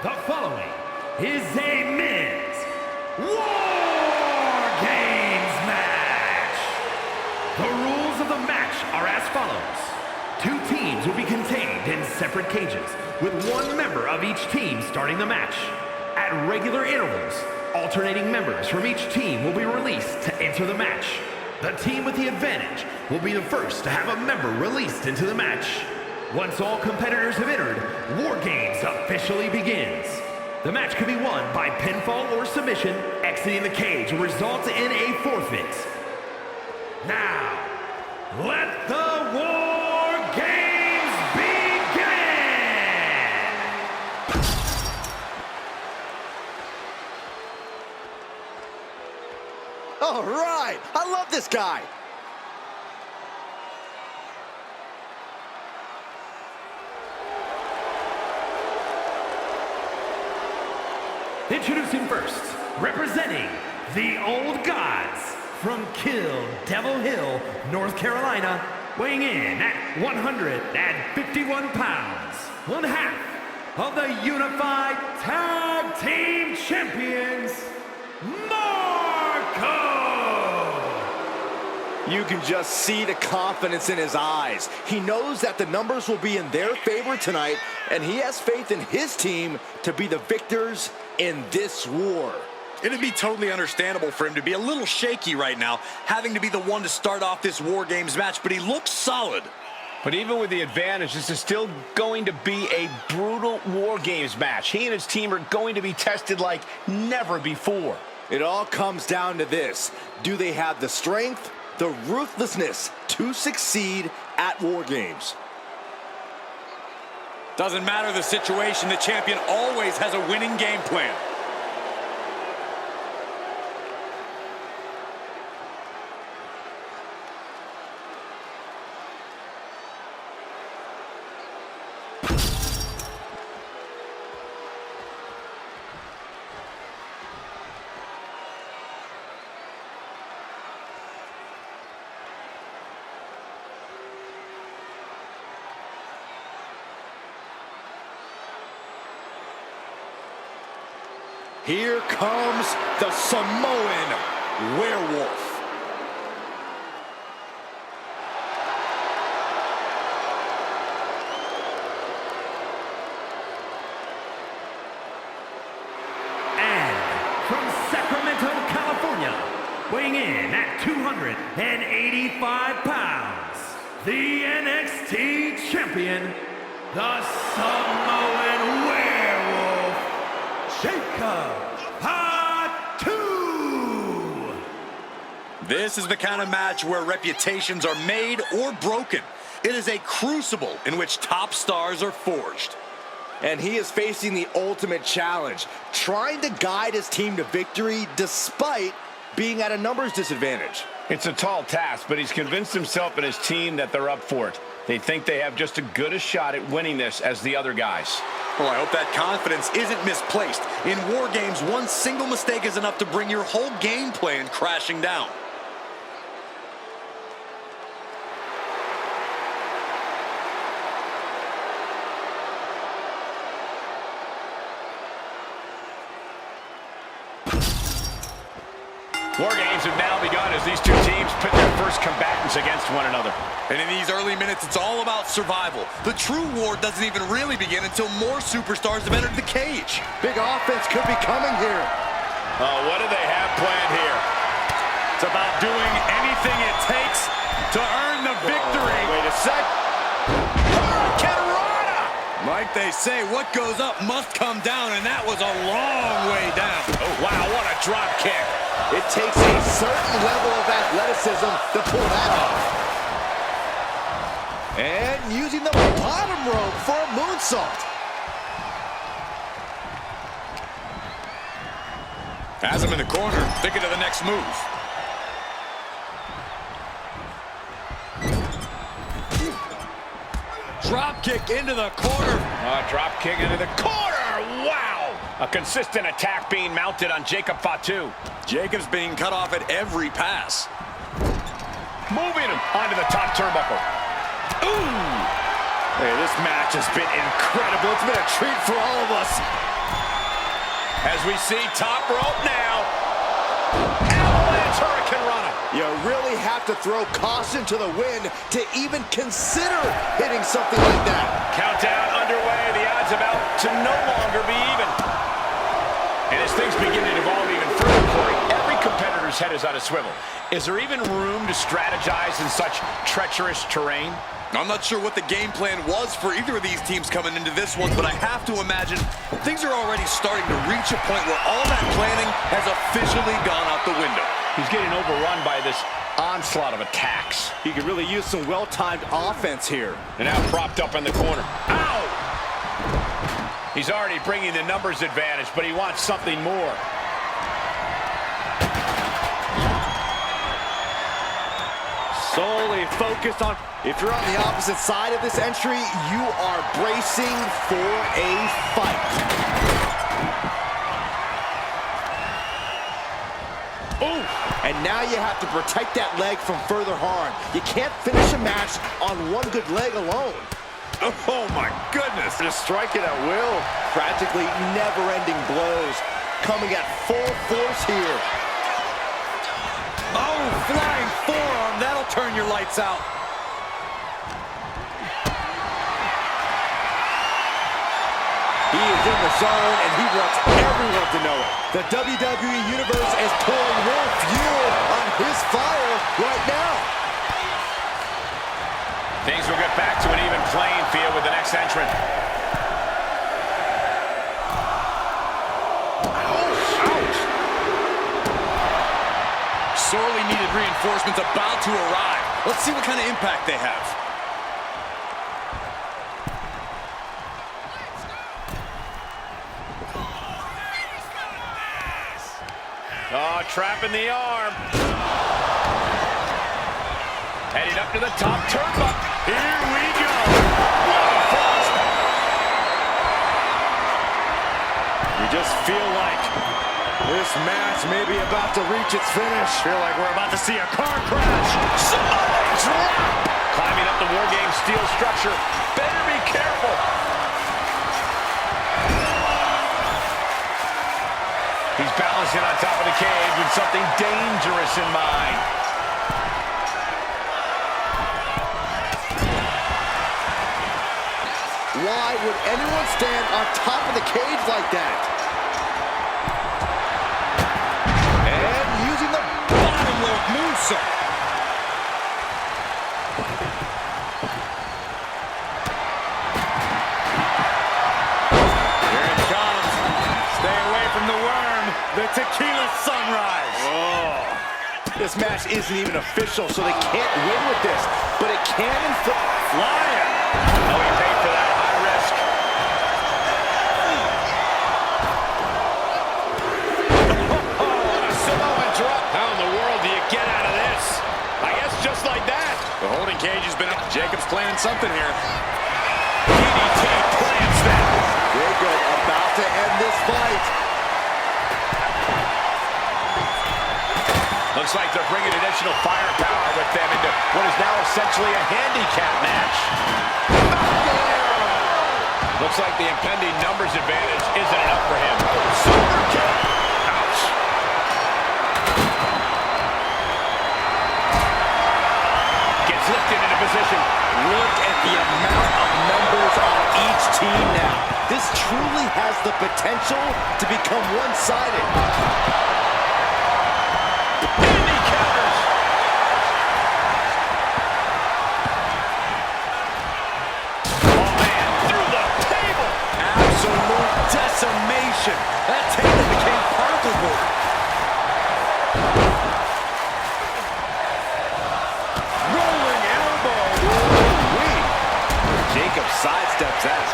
The following is a men's War Games match. The rules of the match are as follows. Two teams will be contained in separate cages, with one member of each team starting the match. At regular intervals, alternating members from each team will be released to enter the match. The team with the advantage will be the first to have a member released into the match. Once all competitors have entered, War Games officially begins. The match can be won by pinfall or submission. Exiting the cage will result in a forfeit. Now, let the War Games begin! All right, I love this guy. Introducing first, representing the Old Gods from Kill Devil Hill, North Carolina, weighing in at 151 pounds, one half of the Unified Tag Team Champions, Marco! You can just see the confidence in his eyes. He knows that the numbers will be in their favor tonight, and he has faith in his team to be the victors in this war. It'd be totally understandable for him to be a little shaky right now, having to be the one to start off this War Games match, but he looks solid. But even with the advantage, this is still going to be a brutal War Games match. He and his team are going to be tested like never before. It all comes down to this. Do they have the strength, the ruthlessness to succeed at War Games? Doesn't matter the situation, the champion always has a winning game plan. Here comes the Samoan Werewolf. And from Sacramento, California, weighing in at 285 pounds, the NXT champion, the Samoan Werewolf, Jacob Patu! This is the kind of match where reputations are made or broken. It is a crucible in which top stars are forged. And he is facing the ultimate challenge, trying to guide his team to victory despite being at a numbers disadvantage. It's a tall task, but he's convinced himself and his team that they're up for it. They think they have just as good a shot at winning this as the other guys. Well, I hope that confidence isn't misplaced. In War Games, one single mistake is enough to bring your whole game plan crashing down. War Games have now begun as these two teams pit their first combatants against one another. And in these early minutes, it's all about survival. The true war doesn't even really begin until more superstars have entered the cage. Big offense could be coming here. Oh, what do they have planned here? It's about doing anything it takes to earn the victory. Wait a sec. Like they say, what goes up must come down, and that was a long way down. Oh, wow, what a drop kick. It takes a certain level of athleticism to pull that off. And using the bottom rope for a moonsault. Has him in the corner, thinking of the next move. Drop kick into the corner. Drop kick into the corner. Wow. A consistent attack being mounted on Jacob Fatu. Jacob's being cut off at every pass. Moving him onto the top turnbuckle. Ooh. Hey, this match has been incredible. It's been a treat for all of us. As we see, top rope now. Avalanche Hurricane Runner. You really have to throw caution to the wind to even consider hitting something like that. Countdown underway. The odds about to no longer be even. And as things begin to evolve even further, Corey, every competitor's head is on a swivel. Is there even room to strategize in such treacherous terrain? I'm not sure what the game plan was for either of these teams coming into this one, but I have to imagine things are already starting to reach a point where all that planning has officially gone out the window. He's getting overrun by this onslaught of attacks. He could really use some well-timed offense here. And now propped up in the corner. Ow! He's already bringing the numbers advantage, but he wants something more. Solely focused on... If you're on the opposite side of this entry, you are bracing for a fight. Ooh! And now you have to protect that leg from further harm. You can't finish a match on one good leg alone. Oh my goodness. Just strike it at will. Practically never-ending blows coming at full force here. Oh, flying forearm. That'll turn your lights out. He is in the zone, and he wants everyone to know it. The WWE Universe is pouring more fuel on his fire right now. Things will get back to an even playing field with the next entrant. Ouch! Sorely needed reinforcements about to arrive. Let's see what kind of impact they have. Oh, trapping the arm. Heading up to the top turnbuckle. Here we go. What a thrust. You just feel like this match may be about to reach its finish. Feel like we're about to see a car crash. Somebody drop. Climbing up the Wargames steel structure. Better be careful. He's balancing on top of the cage with something dangerous in mind. Why would anyone stand on top of the cage like that? And using the Bottom rope moonsault. Here it comes. Stay away from the worm. The tequila sunrise. Oh. This match isn't even official, so they can't win with this. But it can inflict... Flying. Oh, he paid for that. High risk. Oh, a Samoan drop. How in the world do you get out of this? I guess just like that. The holding cage has been up. Jacob's planning something here. DDT plants that. Jacob about to end this fight. Looks like they're bringing additional firepower with them into what is now essentially a handicap match. Looks like the impending numbers advantage isn't enough for him. Super kick. Ouch. Gets lifted into position. Look at the amount of members on each team now. This truly has the potential to become one-sided. Decimation. That table became particle board. Rolling elbow. Ooh-wee. Jacob sidesteps that.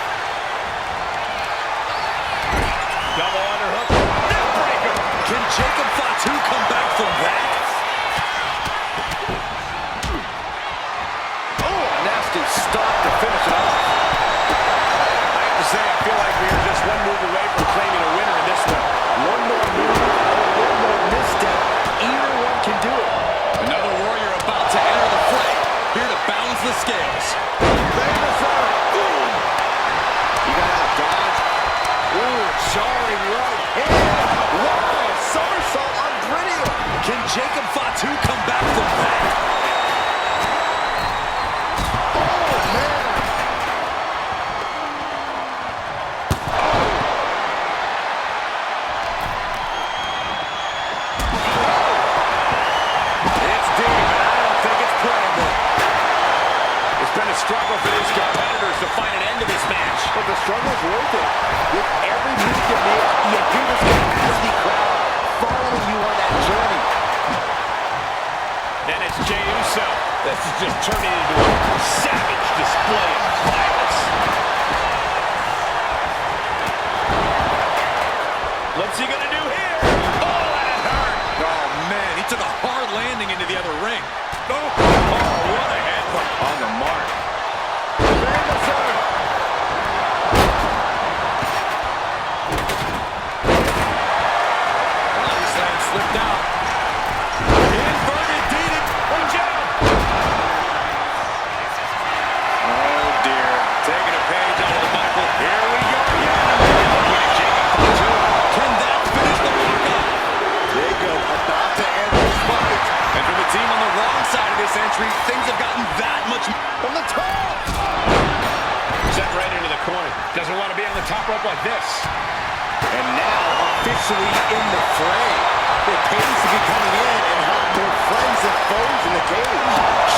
Double underhook. Neckbreaker. Can Jacob Fatu come back from that? Oh, a nasty stop to finish it off. I feel like we are just one move away from claiming a winner in this one. One more move or one more misstep. Either one can do it. Another warrior about to enter the fray. Here to balance the scales. You got out of dodge. Ooh, jarring right hand. just turning into a savage display of violence. What's he gonna do here? Oh, that hurt. Oh, man, he took a hard landing into the other ring. Oh, what a headbutt on the mark. Body slam slipped out. Inverted DDT. Watch out. Oh, dear. Taking a page out of the Bible. Here we go again. Can that finish the knockout? Jacob about to end this fight. And for the team on the wrong side of this entry, things have gotten that much From the top. Set right into the corner. Doesn't want to be on the top rope like this. And now officially in the fray. It pays to be coming in and have more friends and foes in the cage.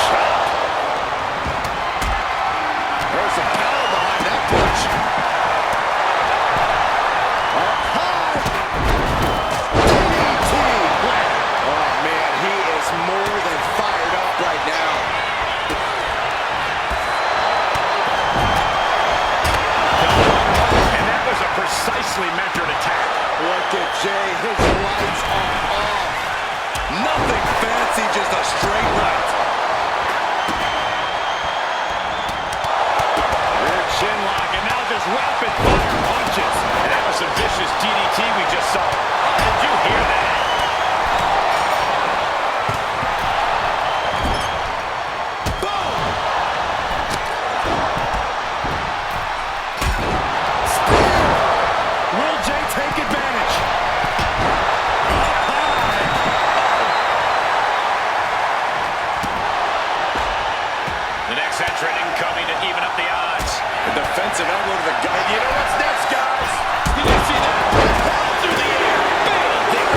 There's some power behind that punch. Up high. DDT. Oh, man, he is more than fired up right now. And that was a precisely measured attack. Look at Jay, his lights are off. nothing fancy, just a straight right. Rear chin lock, and now just rapid fire punches. And that was some vicious DDT we just saw. Oh, did you hear that? Will Jay take advantage? The next entrant incoming to even up the odds. A defensive elbow to the gut. You know what's next, guys? Did you see that? Through the air. Bam!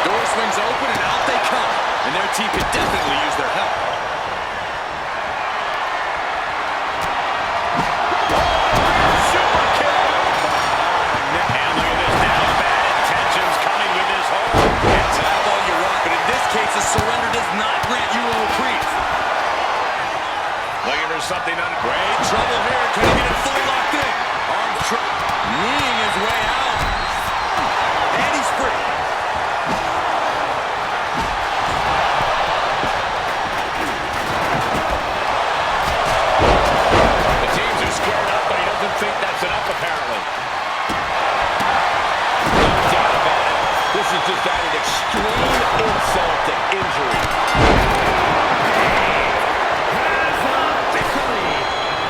Door swings open and out they come. And their team could definitely use their help. Super kick. And look at this now. Bad intentions coming with this hold. And tap all you want, but in this case, a surrender does not grant you a reprieve. Looking for something on Great trouble here. Can he get it fully locked in? Kneeing his way out. And he's free. The teams are squared up, but he doesn't think that's enough, apparently. No doubt about it. This is just added extreme insult to injury.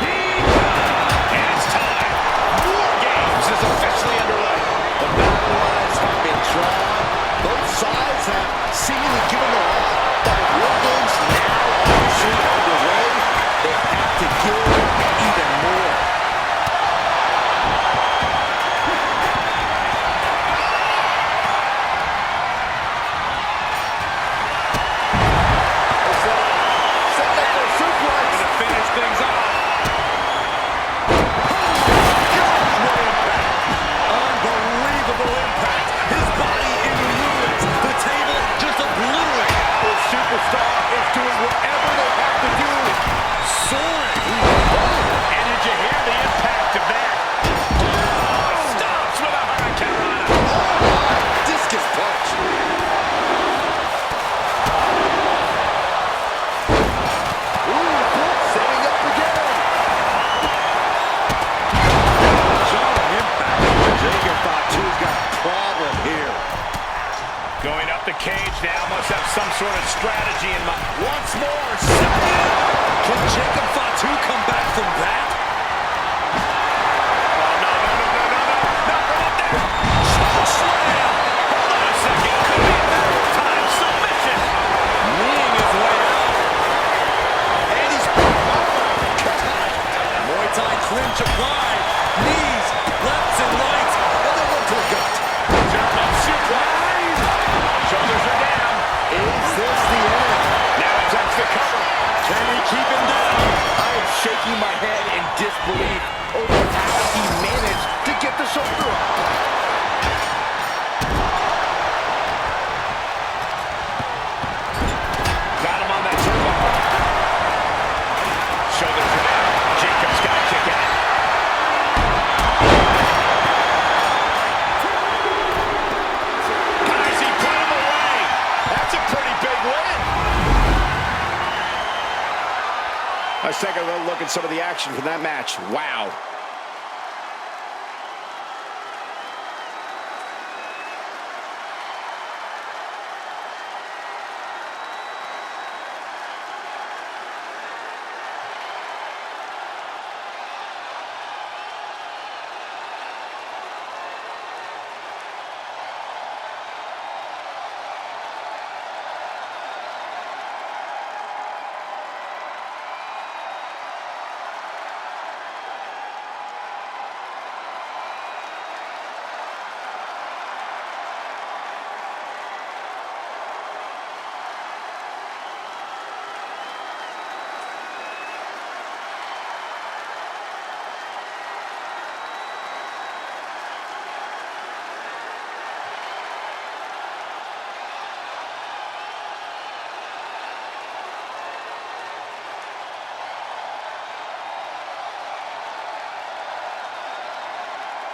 And it's time. Wargames is officially underway. The battle lines have been drawn. Both sides have seemingly given their all. But with Wargames now officially underway, they have to give even more. Setting up their suplex. To finish things off. Unbelievable impact. His body in ruins. The table just obliterated. This superstar is doing whatever they have to do. Soaring. And did you hear the impact of that? Stops with a hurricane. Discus punch. Ooh, setting up again. Strong impact. Jacob Fatu's got a problem here. Going up the cage now, must have some sort of strategy in mind. Once more, Can Jacob Fatu come back from that? not from up there. Choke slam. Hold on a second, could be a matter of time. Submission. Kneeing his way out. And he's Muay Thai clinch applied. Knees, lefts and rights. another one to the gut. German suplex. Shoulders are down. Is this the end? Now attempts to cover. Can he keep him down? I am shaking my head in disbelief over how he managed to get the shoulder up. Got him on that turnbuckle. Let's take a little look at some of the action from that match. Wow.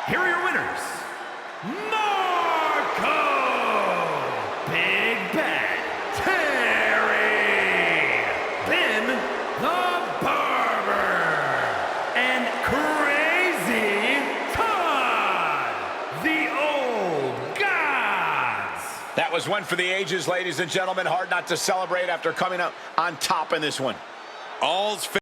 Here are your winners, Marco, Big Ben, Terry, Ben the Barber, and Crazy Todd, the Old Gods. That was one for the ages, ladies and gentlemen. Hard not to celebrate after coming up on top in this one. All's